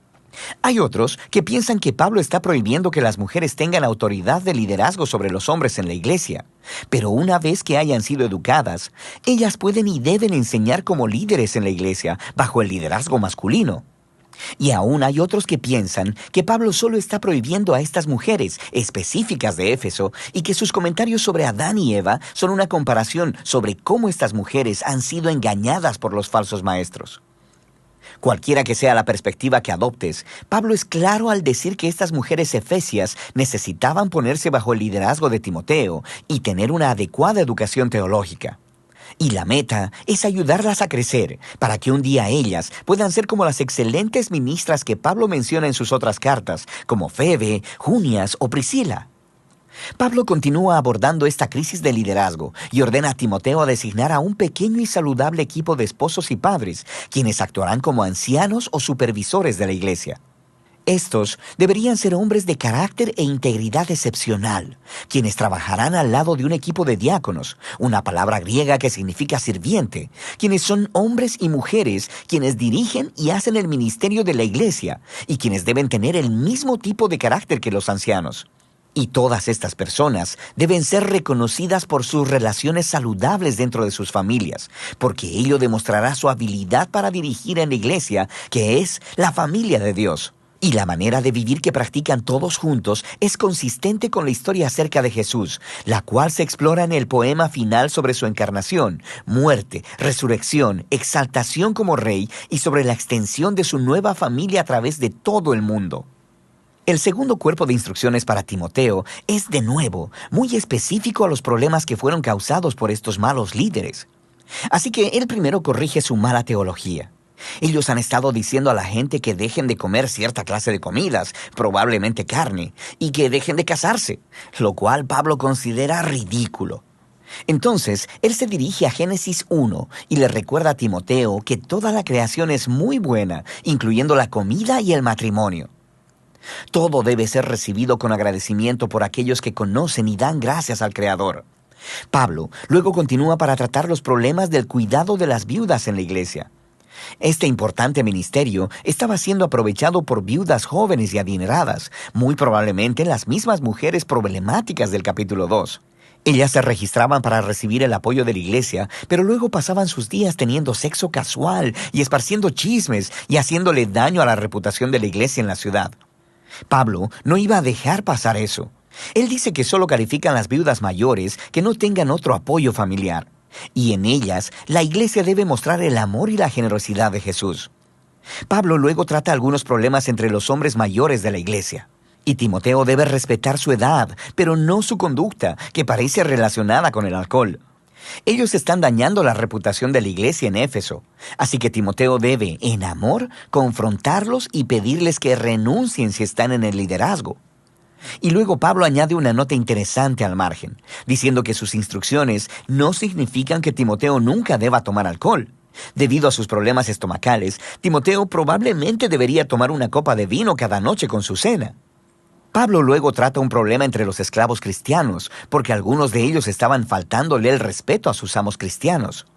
Hay otros que piensan que Pablo está prohibiendo que las mujeres tengan autoridad de liderazgo sobre los hombres en la iglesia, pero una vez que hayan sido educadas, ellas pueden y deben enseñar como líderes en la iglesia bajo el liderazgo masculino. Y aún hay otros que piensan que Pablo solo está prohibiendo a estas mujeres específicas de Éfeso y que sus comentarios sobre Adán y Eva son una comparación sobre cómo estas mujeres han sido engañadas por los falsos maestros. Cualquiera que sea la perspectiva que adoptes, Pablo es claro al decir que estas mujeres efesias necesitaban ponerse bajo el liderazgo de Timoteo y tener una adecuada educación teológica. Y la meta es ayudarlas a crecer para que un día ellas puedan ser como las excelentes ministras que Pablo menciona en sus otras cartas, como Febe, Junias o Priscila. Pablo continúa abordando esta crisis de liderazgo y ordena a Timoteo a designar a un pequeño y saludable equipo de esposos y padres, quienes actuarán como ancianos o supervisores de la iglesia. Estos deberían ser hombres de carácter e integridad excepcional, quienes trabajarán al lado de un equipo de diáconos, una palabra griega que significa sirviente, quienes son hombres y mujeres quienes dirigen y hacen el ministerio de la iglesia y quienes deben tener el mismo tipo de carácter que los ancianos. Y todas estas personas deben ser reconocidas por sus relaciones saludables dentro de sus familias, porque ello demostrará su habilidad para dirigir en la iglesia, que es la familia de Dios. Y la manera de vivir que practican todos juntos es consistente con la historia acerca de Jesús, la cual se explora en el poema final sobre su encarnación, muerte, resurrección, exaltación como rey y sobre la extensión de su nueva familia a través de todo el mundo. El segundo cuerpo de instrucciones para Timoteo es, de nuevo, muy específico a los problemas que fueron causados por estos malos líderes. Así que él primero corrige su mala teología. Ellos han estado diciendo a la gente que dejen de comer cierta clase de comidas, probablemente carne, y que dejen de casarse, lo cual Pablo considera ridículo. Entonces, él se dirige a Génesis 1 y le recuerda a Timoteo que toda la creación es muy buena, incluyendo la comida y el matrimonio. Todo debe ser recibido con agradecimiento por aquellos que conocen y dan gracias al Creador. Pablo luego continúa para tratar los problemas del cuidado de las viudas en la iglesia. Este importante ministerio estaba siendo aprovechado por viudas jóvenes y adineradas, muy probablemente las mismas mujeres problemáticas del capítulo 2. Ellas se registraban para recibir el apoyo de la iglesia, pero luego pasaban sus días teniendo sexo casual y esparciendo chismes y haciéndole daño a la reputación de la iglesia en la ciudad. Pablo no iba a dejar pasar eso. Él dice que solo califican las viudas mayores que no tengan otro apoyo familiar, y en ellas la iglesia debe mostrar el amor y la generosidad de Jesús. Pablo luego trata algunos problemas entre los hombres mayores de la iglesia. Y Timoteo debe respetar su edad, pero no su conducta, que parece relacionada con el alcohol. Ellos están dañando la reputación de la iglesia en Éfeso, así que Timoteo debe, en amor, confrontarlos y pedirles que renuncien si están en el liderazgo. Y luego Pablo añade una nota interesante al margen, diciendo que sus instrucciones no significan que Timoteo nunca deba tomar alcohol. Debido a sus problemas estomacales, Timoteo probablemente debería tomar una copa de vino cada noche con su cena. Pablo luego trata un problema entre los esclavos cristianos, porque algunos de ellos estaban faltándole el respeto a sus amos cristianos.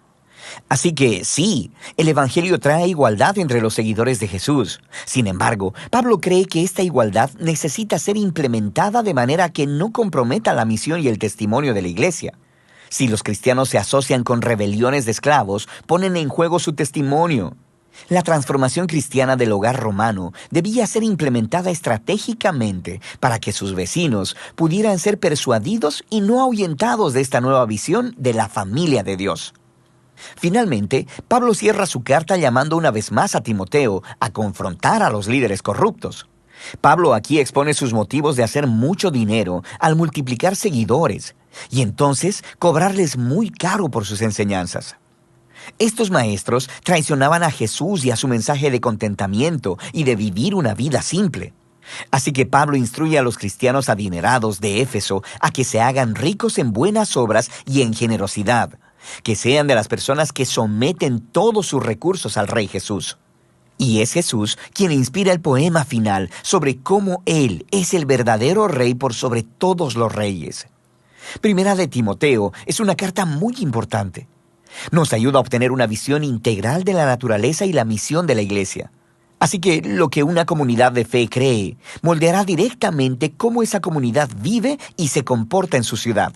Así que sí, el Evangelio trae igualdad entre los seguidores de Jesús. Sin embargo, Pablo cree que esta igualdad necesita ser implementada de manera que no comprometa la misión y el testimonio de la iglesia. Si los cristianos se asocian con rebeliones de esclavos, ponen en juego su testimonio. La transformación cristiana del hogar romano debía ser implementada estratégicamente para que sus vecinos pudieran ser persuadidos y no ahuyentados de esta nueva visión de la familia de Dios. Finalmente, Pablo cierra su carta llamando una vez más a Timoteo a confrontar a los líderes corruptos. Pablo aquí expone sus motivos de hacer mucho dinero al multiplicar seguidores y entonces cobrarles muy caro por sus enseñanzas. Estos maestros traicionaban a Jesús y a su mensaje de contentamiento y de vivir una vida simple. Así que Pablo instruye a los cristianos adinerados de Éfeso a que se hagan ricos en buenas obras y en generosidad, que sean de las personas que someten todos sus recursos al Rey Jesús. Y es Jesús quien inspira el poema final sobre cómo Él es el verdadero Rey por sobre todos los reyes. Primera de Timoteo es una carta muy importante. Nos ayuda a obtener una visión integral de la naturaleza y la misión de la iglesia. Así que lo que una comunidad de fe cree moldeará directamente cómo esa comunidad vive y se comporta en su ciudad.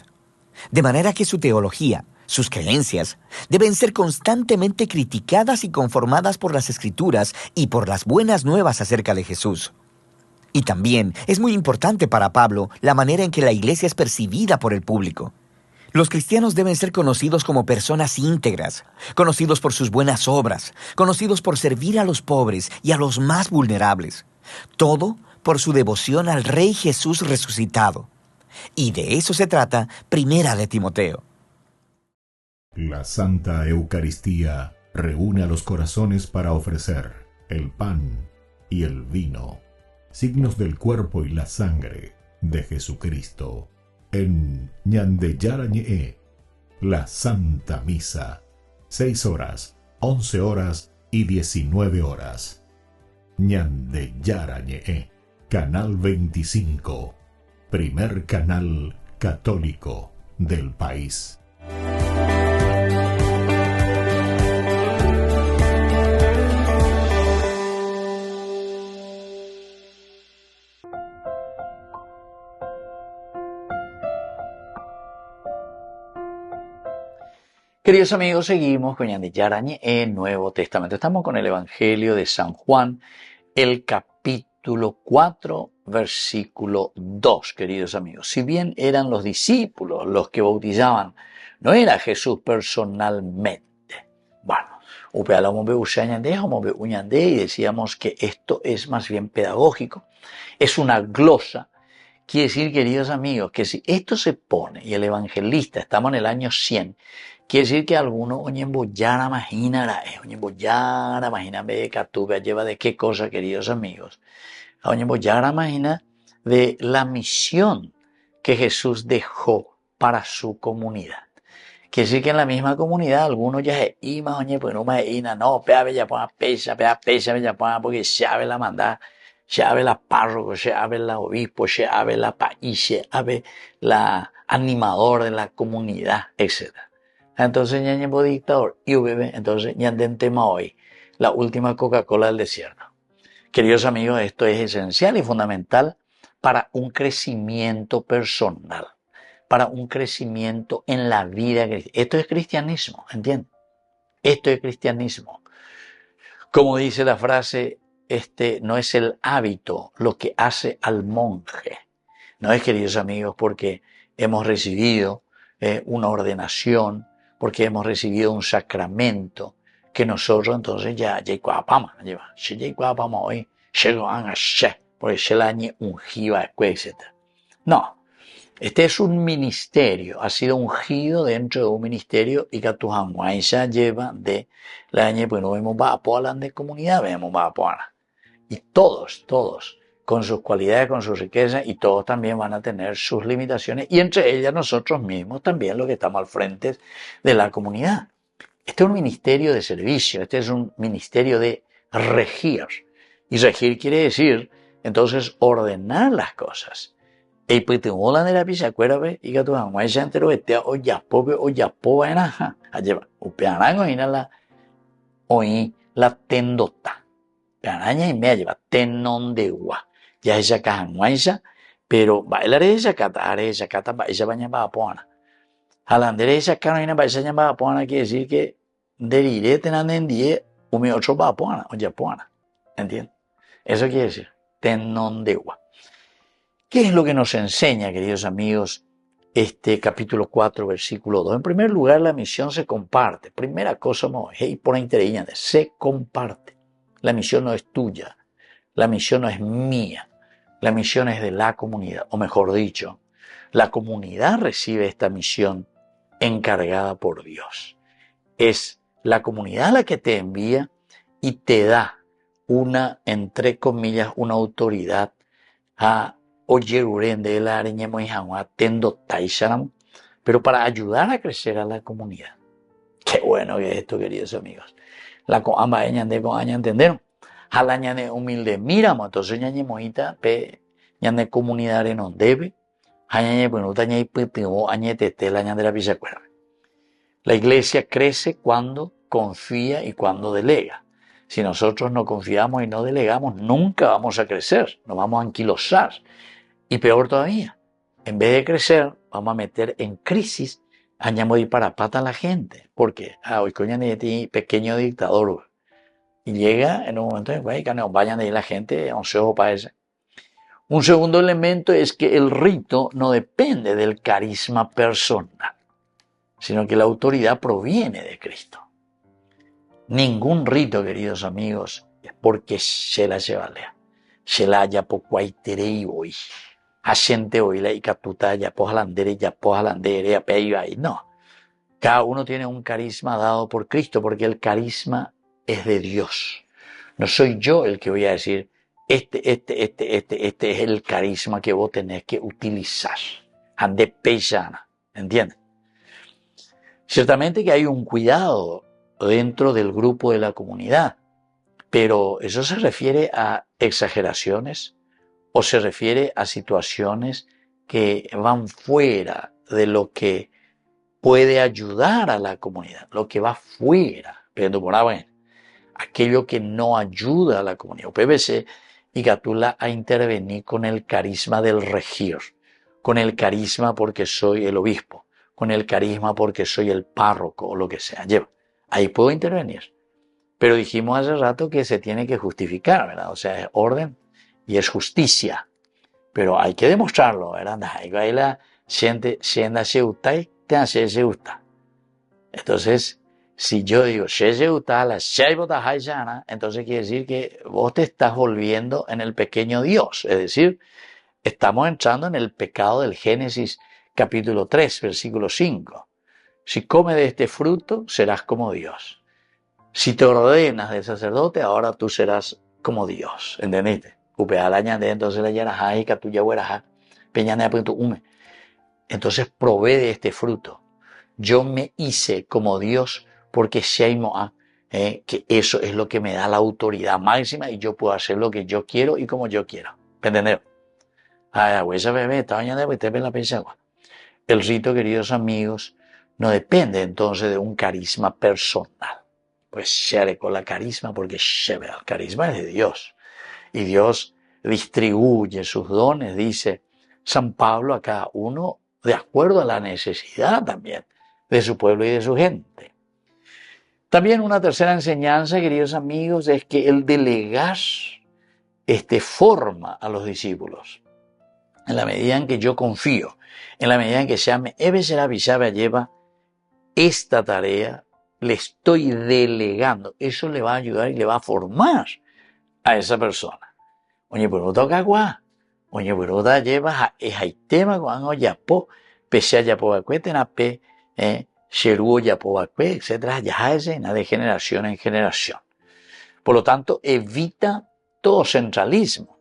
De manera que su teología, sus creencias, deben ser constantemente criticadas y conformadas por las Escrituras y por las buenas nuevas acerca de Jesús. Y también es muy importante para Pablo la manera en que la iglesia es percibida por el público. Los cristianos deben ser conocidos como personas íntegras, conocidos por sus buenas obras, conocidos por servir a los pobres y a los más vulnerables. Todo por su devoción al Rey Jesús resucitado. Y de eso se trata Primera de Timoteo. La Santa Eucaristía reúne a los corazones para ofrecer el pan y el vino, signos del cuerpo y la sangre de Jesucristo. En Ñande Yarañe, la Santa Misa, 6 horas, 11 horas y 19 horas. Ñande Yarañe, Canal 25, primer canal católico del país. Queridos amigos, seguimos con Ñande Yarañe en Nuevo Testamento. Estamos con el Evangelio de San Juan, el capítulo 4, versículo 2, queridos amigos. Si bien eran los discípulos los que bautizaban, no era Jesús personalmente. Bueno, y decíamos que esto es más bien pedagógico, es una glosa. Quiere decir, queridos amigos, que si esto se pone y el evangelista, estamos en el año 100, quiere decir que algunos oñemboyara imagina ve catube lleva de qué cosa, queridos amigos. Oñemboyara imagina de la misión que Jesús dejó para su comunidad. Quiere decir que en la misma comunidad algunos ya se ima, oye, pues no me ina, no, pea bella pesa, bella porque se abre la mandada, se abre la párroco, se abre la obispo, se abre la país, se abre la animador de la comunidad, etc. Entonces, ñañembo dictador, y bebé, entonces, ñanden tema hoy, la última Coca-Cola del desierto. Queridos amigos, esto es esencial y fundamental para un crecimiento personal, para un crecimiento en la vida cristiana. Esto es cristianismo, ¿entiendes? Esto es cristianismo. Como dice la frase, no es el hábito lo que hace al monje. No es, queridos amigos, porque hemos recibido una ordenación, porque hemos recibido un sacramento, que nosotros entonces ya hoy, porque se la ungiva, etc. No, este es un ministerio, ha sido ungido dentro de un ministerio y que tu ya lleva de la año, pues no vemos va a hablar de comunidad, vemos va a y todos, con sus cualidades, con sus riquezas, y todos también van a tener sus limitaciones, y entre ellas nosotros mismos también, los que estamos al frente de la comunidad. Este es un ministerio de servicio, este es un ministerio de regir. Y regir quiere decir, entonces, ordenar las cosas. Y pues te molan de la pizza, acuérdate, y que tu mamá ya entero este o ya pobre en aja, allá, upearango y la oí la tendota. Pearaña y me lleva tenon de gua. Ya esa caja guaysa, pero bailaré esa cata, va esa baña va a poner. Halandere esa carolina va esa va a poner, quiere decir que deriré tenan en die, umi otro va a poner, o ya poner. ¿Entiendes? Eso quiere decir, tenon de gua. ¿Qué es lo que nos enseña, queridos amigos, este capítulo 4, versículo 2? En primer lugar, la misión se comparte. Primera cosa, por interés, se comparte. La misión no es tuya, la misión no es mía, la misión es de la comunidad, o mejor dicho, la comunidad recibe esta misión encargada por Dios. Es la comunidad la que te envía y te da una, entre comillas, una autoridad a pero para ayudar a crecer a la comunidad. Qué bueno que es esto, queridos amigos. La coamba ñande con aña entendieron. Jala ñande humilde miramos, entonces ñañe moita pe ñande comunidad en on debe. Ñañe penuta ñe pitivo añe tetela ñande la pisacuera. La iglesia crece cuando confía y cuando delega. Si nosotros no confiamos y no delegamos, nunca vamos a crecer, nos vamos a anquilosar. Y peor todavía, en vez de crecer, vamos a meter en crisis, añamos ir para pata a la gente. Porque hoy coña ni pequeño dictador. Y llega en un momento en que vayan de ahí la gente, a un seo para ese. Un segundo elemento es que el rito no depende del carisma personal, sino que la autoridad proviene de Cristo. Ningún rito, queridos amigos, es porque se la llevalea. Se la haya poco aitere hoy. Gente hoy la icatuta ya pojalandere, ya peyo ahí. No. Cada uno tiene un carisma dado por Cristo, porque el carisma es de Dios. No soy yo el que voy a decir, este es el carisma que vos tenés que utilizar. Ande peyana. ¿Entiendes? Ciertamente que hay un cuidado dentro del grupo de la comunidad, pero eso se refiere a exageraciones o se refiere a situaciones que van fuera de lo que puede ayudar a la comunidad, lo que va fuera, pero por ahí, aquello que no ayuda a la comunidad. PBC y Gatula a intervenir con el carisma del regir, con el carisma porque soy el obispo, con el carisma porque soy el párroco o lo que sea. Ahí puedo intervenir. Pero dijimos hace rato que se tiene que justificar, ¿verdad? O sea, es orden y es justicia. Pero hay que demostrarlo, ¿verdad? Ahí la gente se gusta y te hace se gusta. Entonces, si yo digo, se gusta, entonces quiere decir que vos te estás volviendo en el pequeño Dios. Es decir, estamos entrando en el pecado del Génesis capítulo 3, versículo 5. Si comes de este fruto, serás como Dios. Si te ordenas de sacerdote, ahora tú serás como Dios. ¿Entendiste? Entonces la yarajá que tú ya huerajá, peñana de ume. Entonces probé de este fruto. Yo me hice como Dios porque Sheimoa, que eso es lo que me da la autoridad máxima y yo puedo hacer lo que yo quiero y como yo quiero. ¿Entendés? El rito, queridos amigos, no depende entonces de un carisma personal. Pues share con la carisma porque el carisma es de Dios. Y Dios distribuye sus dones, dice San Pablo, a cada uno de acuerdo a la necesidad también de su pueblo y de su gente. También una tercera enseñanza, queridos amigos, es que el delegar forma a los discípulos. En la medida en que yo confío, en la medida en que llame, lleva esta tarea, le estoy delegando. Eso le va a ayudar y le va a formar a esa persona. Oye, pero toca agua. Oye, pero da lleva el tema cuando ya po, pese ya po acueten pe, sheruo ya po acue, etcétera, ya es de generación en generación. Por lo tanto, evita todo centralismo.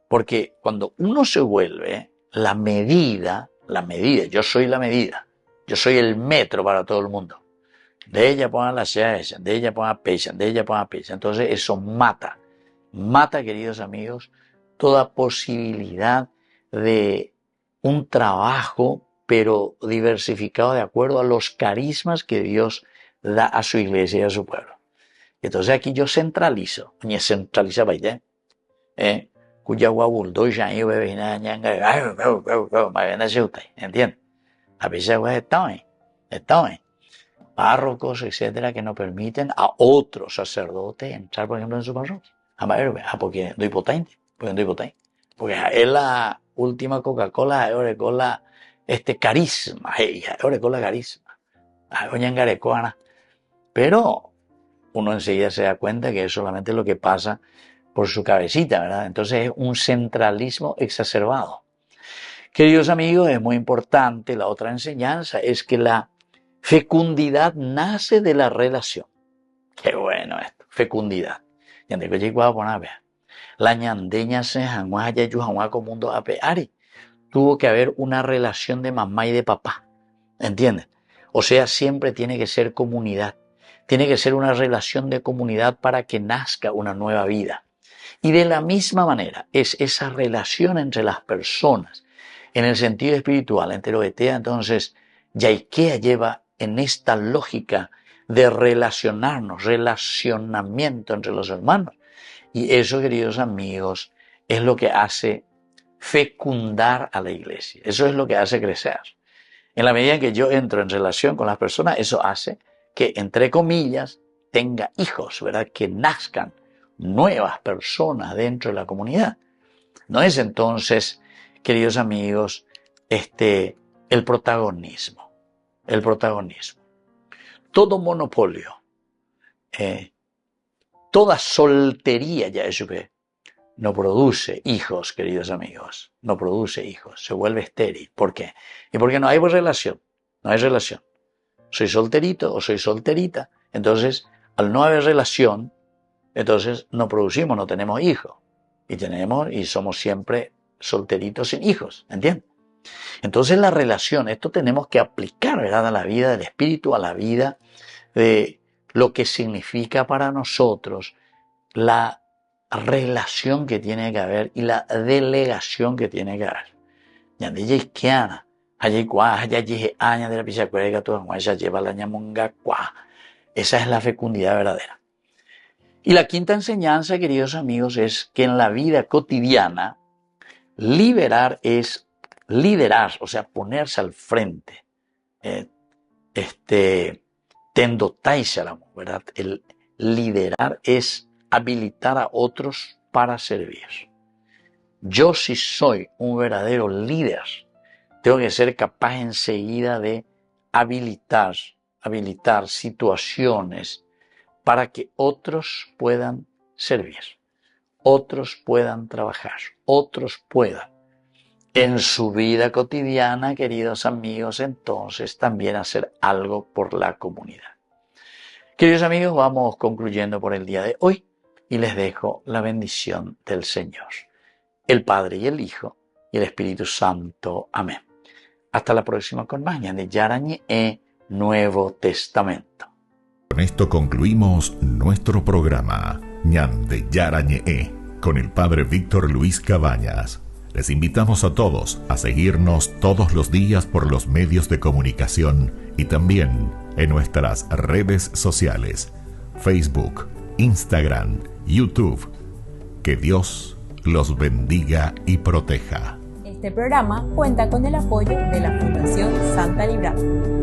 Porque cuando uno se vuelve la medida, yo soy la medida, yo soy el metro para todo el mundo. De ella pongan la ella, de ella pongan pecha, de ella pongan pecha. Entonces eso mata, queridos amigos, toda posibilidad de un trabajo, pero diversificado de acuerdo a los carismas que Dios da a su iglesia y a su pueblo. Entonces aquí yo centralizo, ni centraliza baile, cuya guabul doy ya yo bebé ñanga, ¿entiendes? A veces estoy párrocos, etcétera, que no permiten a otros sacerdotes entrar, por ejemplo, en su parroquia. Porque no potente, porque es la última Coca-Cola, ahora con la carisma, ahora con la carisma, pero uno enseguida se da cuenta que es solamente lo que pasa por su cabecita, ¿verdad? Entonces es un centralismo exacerbado. Queridos amigos, es muy importante, la otra enseñanza es que la fecundidad nace de la relación. Qué bueno esto, fecundidad. La ñandeña se mundo apeari. Tuvo que haber una relación de mamá y de papá, ¿entienden? O sea, siempre tiene que ser comunidad. Tiene que ser una relación de comunidad para que nazca una nueva vida. Y de la misma manera es esa relación entre las personas, en el sentido espiritual, enteroetea, entonces, Yaikea lleva en esta lógica de relacionarnos, relacionamiento entre los hermanos. Y eso, queridos amigos, es lo que hace fecundar a la iglesia. Eso es lo que hace crecer. En la medida en que yo entro en relación con las personas, eso hace que, entre comillas, tenga hijos, ¿verdad? Que nazcan nuevas personas dentro de la comunidad. No es entonces, queridos amigos, el protagonismo. El protagonismo. Todo monopolio, toda soltería, ya eso que no produce hijos, queridos amigos. No produce hijos. Se vuelve estéril. ¿Por qué? Y porque no hay relación. No hay relación. Soy solterito o soy solterita. Entonces, al no haber relación, entonces no producimos, no tenemos hijos. Y somos siempre solteritos sin hijos. ¿Entiendes? Entonces la relación, esto tenemos que aplicar, ¿verdad?, a la vida del espíritu, a la vida de lo que significa para nosotros la relación que tiene que haber y la delegación que tiene que haber. Esa es la fecundidad verdadera. Y la quinta enseñanza, queridos amigos, es que en la vida cotidiana, liderar, o sea, ponerse al frente. ¿Verdad? El liderar es habilitar a otros para servir. Yo, si soy un verdadero líder, tengo que ser capaz enseguida de habilitar situaciones para que otros puedan servir, otros puedan trabajar, otros puedan en su vida cotidiana, queridos amigos, entonces también hacer algo por la comunidad. Queridos amigos, vamos concluyendo por el día de hoy y les dejo la bendición del Señor, el Padre y el Hijo y el Espíritu Santo. Amén. Hasta la próxima con más Ñande Yarañe Nuevo Testamento. Con esto concluimos nuestro programa Ñande Yarañe con el Padre Víctor Luis Cabañas. Les invitamos a todos a seguirnos todos los días por los medios de comunicación y también en nuestras redes sociales, Facebook, Instagram, YouTube. Que Dios los bendiga y proteja. Este programa cuenta con el apoyo de la Fundación Santa Librada.